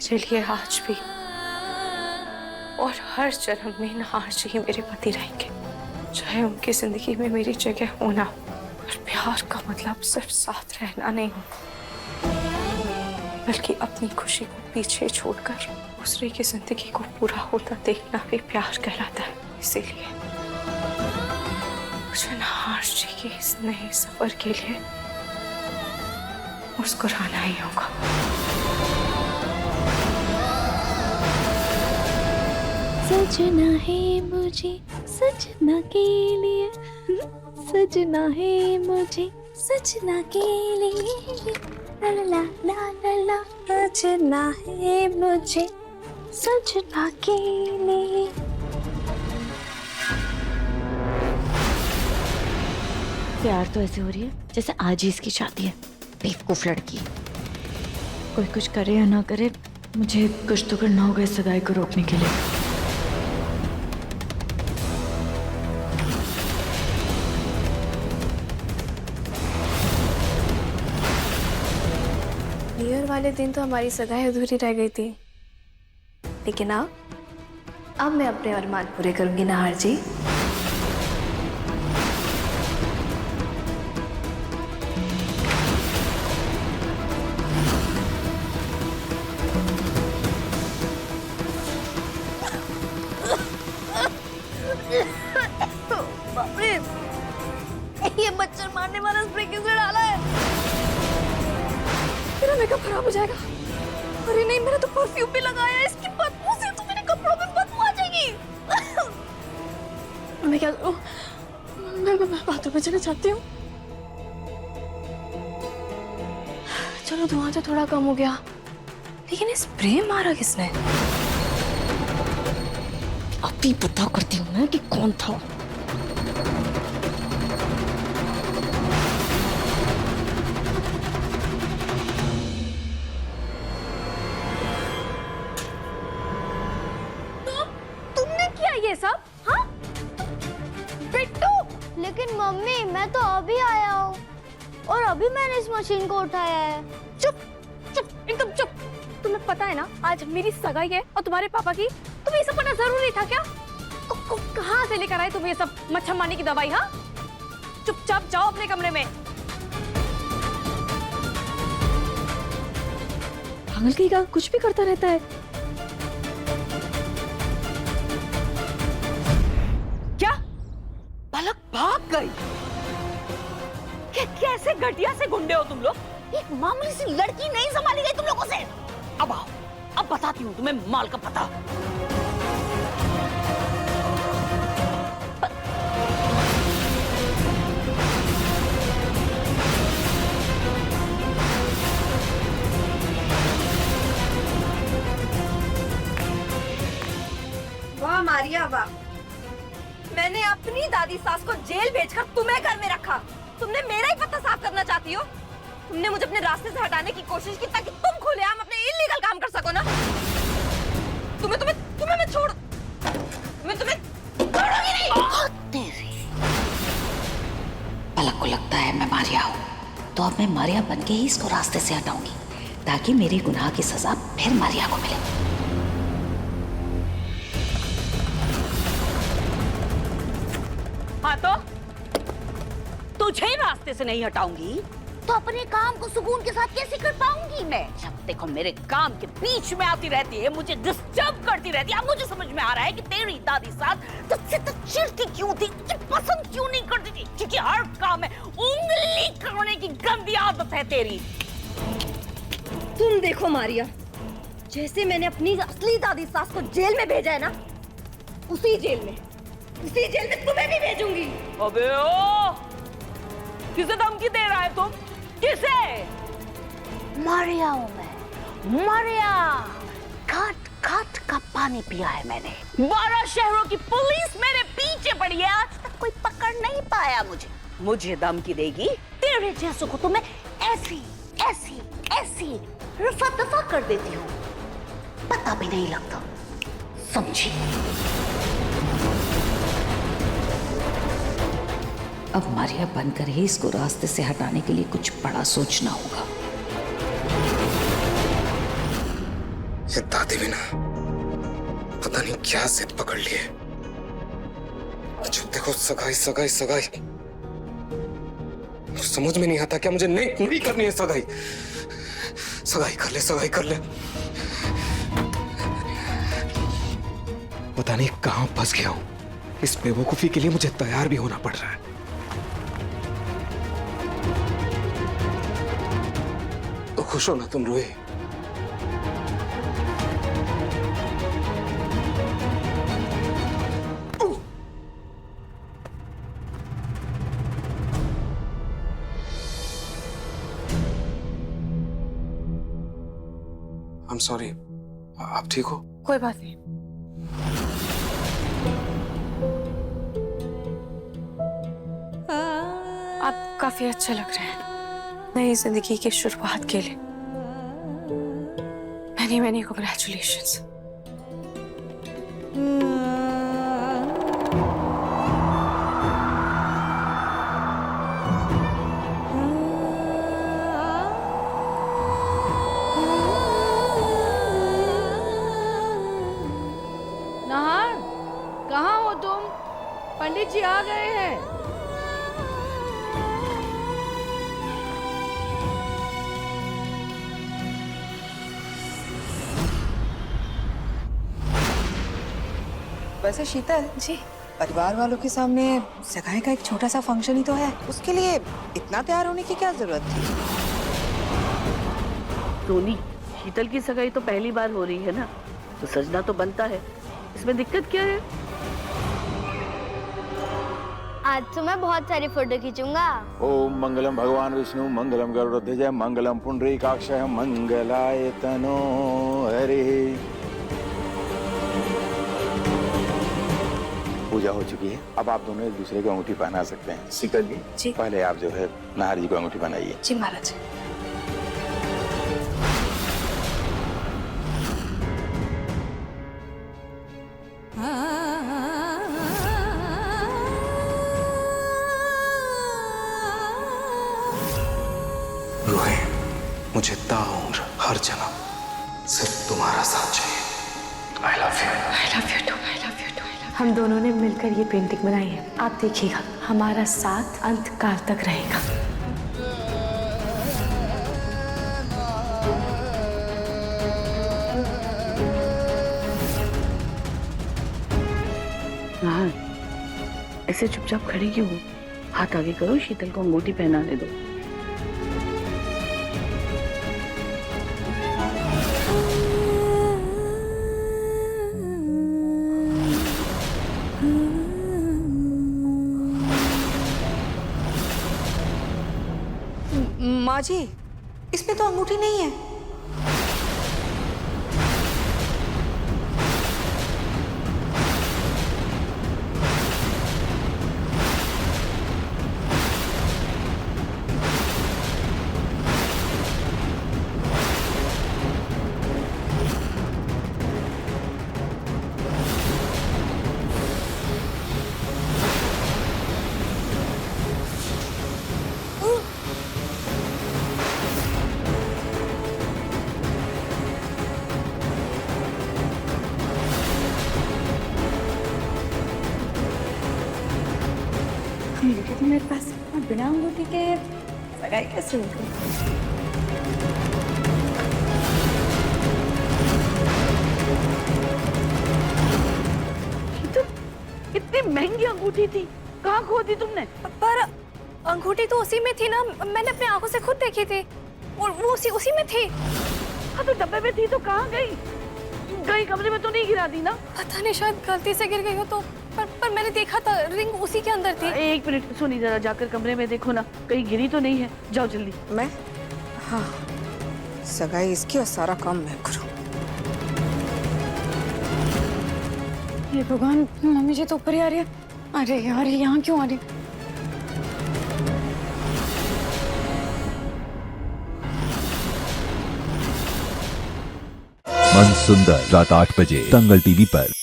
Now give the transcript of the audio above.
मेरे लिए आज भी और हर जन्म में नहार जी ही मेरे पति रहेंगे। चाहे उनकी जिंदगी में मेरी जगह होना, पर प्यार का मतलब सिर्फ साथ रहना नहीं होता, बल्कि अपनी खुशी को पीछे छोड़कर दूसरे की जिंदगी को पूरा होता देखना भी प्यार कहलाता है। इसीलिए मुझे नहार जी के इस नए सफर के लिए मुस्कुराना ही होगा। सजना है मुझे सजना के लिए, सजना है मुझे सजना के लिए, ला ला ला ला ला, सजना है मुझे सजना के लिए। प्यार तो ऐसे हो रही है जैसे आज ही इसकी शादी है। बेवकूफ लड़की। कोई कुछ करे या ना करे, मुझे कुछ तो करना होगा इस सगाई को रोकने के लिए। न्यू ईयर वाले दिन तो हमारी सगाई अधूरी रह गई थी, लेकिन अब मैं अपने अरमान पूरे करूंगी नहार जी। ये मच्छर मारने वाला स्प्रे किसने डाला है? मेरा मेकअप खराब हो जाएगा। अरे नहीं, मैंने तो परफ्यूम भी लगाया है, इसकी बदबू से तो मेरे कपड़ों में बदबू आ जाएगी। मैं क्या करूं? मैं बाथरूम में चले जाती हूँ। चलो धुआं तो थोड़ा कम हो गया, लेकिन ये स्प्रे मारा किसने? अभी पता करती हूँ मैं कि कौन था। तुमने किया ये सब? हाँ बिट्टू। लेकिन मम्मी मैं तो अभी आया हूँ और अभी मैंने इस मशीन को उठाया है। चुप चुप, एकदम चुप। तुम्हें पता है ना आज मेरी सगाई है और तुम्हारे पापा की, तुम्हें ये सब पता जरूरी था क्या? कहाँ से लेकर आए तुम ये सब मच्छर मारने की दवाई? हाँ चुपचाप जाओ अपने कमरे में। पागल कहीं का कुछ भी करता रहता है। क्या पलक भाग गई? कैसे घटिया से गुंडे हो तुम लोग? एक मामूली सी लड़की नहीं संभाली गई तुम लोगों से। अब आओ, अब बताती हूँ तुम्हें माल का पता। वाह मारिया वाह, मैंने अपनी दादी सास को जेल भेजकर तुम्हें घर में रखा। तुमने मेरा ही पत्ता साफ करना चाहती हो? तुमने मुझे अपने रास्ते से हटाने की कोशिश की ताकि तुम खुलेआम अपने इल्लीगल काम कर सको ना। तुम्हें तुम्हें तुम्हें मैं तुम्हें छोड़ूंगी नहीं। तेरी पलक को लगता है मैं मारिया हूँ, तो अब मैं मारिया बन के ही इसको रास्ते से हटाऊंगी ताकि मेरे गुनाह की सजा फिर मारिया को मिले। हाँ तो तुझे रास्ते से नहीं हटाऊंगी तो अपने काम को सुकून के साथ कैसे कर पाऊंगी मैं? जब देखो मेरे काम के बीच में आती रहती है, मुझे डिस्टर्ब करती रहती है। अब मुझे समझ में आ रहा है कि तेरी दादी साथ तुझसे तो चिढ़ती क्यों थी, मुझे पसंद क्यों नहीं करती थी, क्योंकि हर काम में उंगली करने की गंदी आदत है तेरी। तुम देखो मारिया, जैसे मैंने अपनी असली दादी सास को जेल में भेजा है ना, उसी जेल में तुम्हें भी भेजूंगी। अबे ओ, किसे धमकी दे रहा है तुम? किसे? मारिया हूं मैं, मारिया। घाट घाट का पानी पिया है मैंने। 12 शहरों की पुलिस मेरे पीछे पड़ी है, आज तक कोई पकड़ नहीं पाया मुझे धमकी देगी? तेरे जैसों को तो मैं ऐसी ऐसी ऐसी रफा दफा कर देती हूँ, पता भी नहीं लगता। समझी? अब मारिया बनकर ही इसको रास्ते से हटाने के लिए कुछ बड़ा सोचना होगा। ये दादी भी ना पता नहीं क्या जिद पकड़ ली है। जब देखो सगाई सगाई सगाई, समझ में नहीं आता क्या मुझे नहीं करनी है सगाई। सगाई कर ले, सगाई कर ले। पता नहीं कहां फंस गया हूं। इस बेवकूफी के लिए मुझे तैयार भी होना पड़ रहा है। तो खुश हो ना तुम रूही? I'm sorry. आप ठीक हो? कोई बात नहीं। आप काफी अच्छे लग रहे हैं नई जिंदगी की शुरुआत के लिए। Many congratulations. नाहर, कहाँ हो तुम? पंडित जी आ गए हैं। वैसे शीतल जी, परिवार वालों के सामने सगाई का एक छोटा सा फंक्शन ही तो है, उसके लिए इतना तैयार होने की क्या जरूरत थी? सोनी, शीतल की सगाई तो पहली बार हो रही है ना, तो सजना तो बनता है। इसमें दिक्कत क्या है? आज तो मैं बहुत सारी फोटो खींचूंगा। ओम मंगलम भगवान विष्णु मंगलम गरुड़ध्वज मंगलम पुंडरीकाक्षः मंगलाय तनो हरि। पूजा हो चुकी है, अब आप दोनों एक दूसरे को अंगूठी पहना सकते हैं। शीतल जी, पहले आप जो है नाहर जी को अंगूठी पहनाइए। जी महाराज। रूही, मुझे ताउम्र हर जन्म सिर्फ तुम्हारा साथ चाहिए। I love you. I love you too. I love you too. हम दोनों ने मिलकर ये पेंटिंग बनाई है। आप देखिएगा, हमारा साथ अंत काल तक रहेगा। नाहर, ऐसे चुपचाप खड़ी क्यों हो? हाथ आगे करो, शीतल को अंगूठी पहनाने दो। माँ जी, इसमें तो अंगूठी नहीं है। लेकिन मेरे पास बिना अंगूठी के सगाई कैसे होगी? इतनी महंगी अंगूठी थी, कहाँ खो दी तुमने? पर अंगूठी तो उसी में थी ना, मैंने अपनी आंखों से खुद देखी थी और वो उसी में थी। हाँ तो डब्बे में थी तो कहाँ गई? कहीं कमरे में तो नहीं गिरा दी ना? पता नहीं, शायद गलती से गिर गई हो तो। पर मैंने देखा था, रिंग उसी के अंदर थी। एक मिनट सुनी, जरा जाकर कमरे में देखो ना, कहीं गिरी तो नहीं है। जाओ जल्दी। मैं? हाँ, सगाई इसकी और सारा काम मैं करूँ। ये भगवान, मम्मी जी तो ऊपर ही आ रही है। अरे यार, यहाँ क्यों आ रही है? मन सुंदर रात 8 बजे दंगल टीवी पर।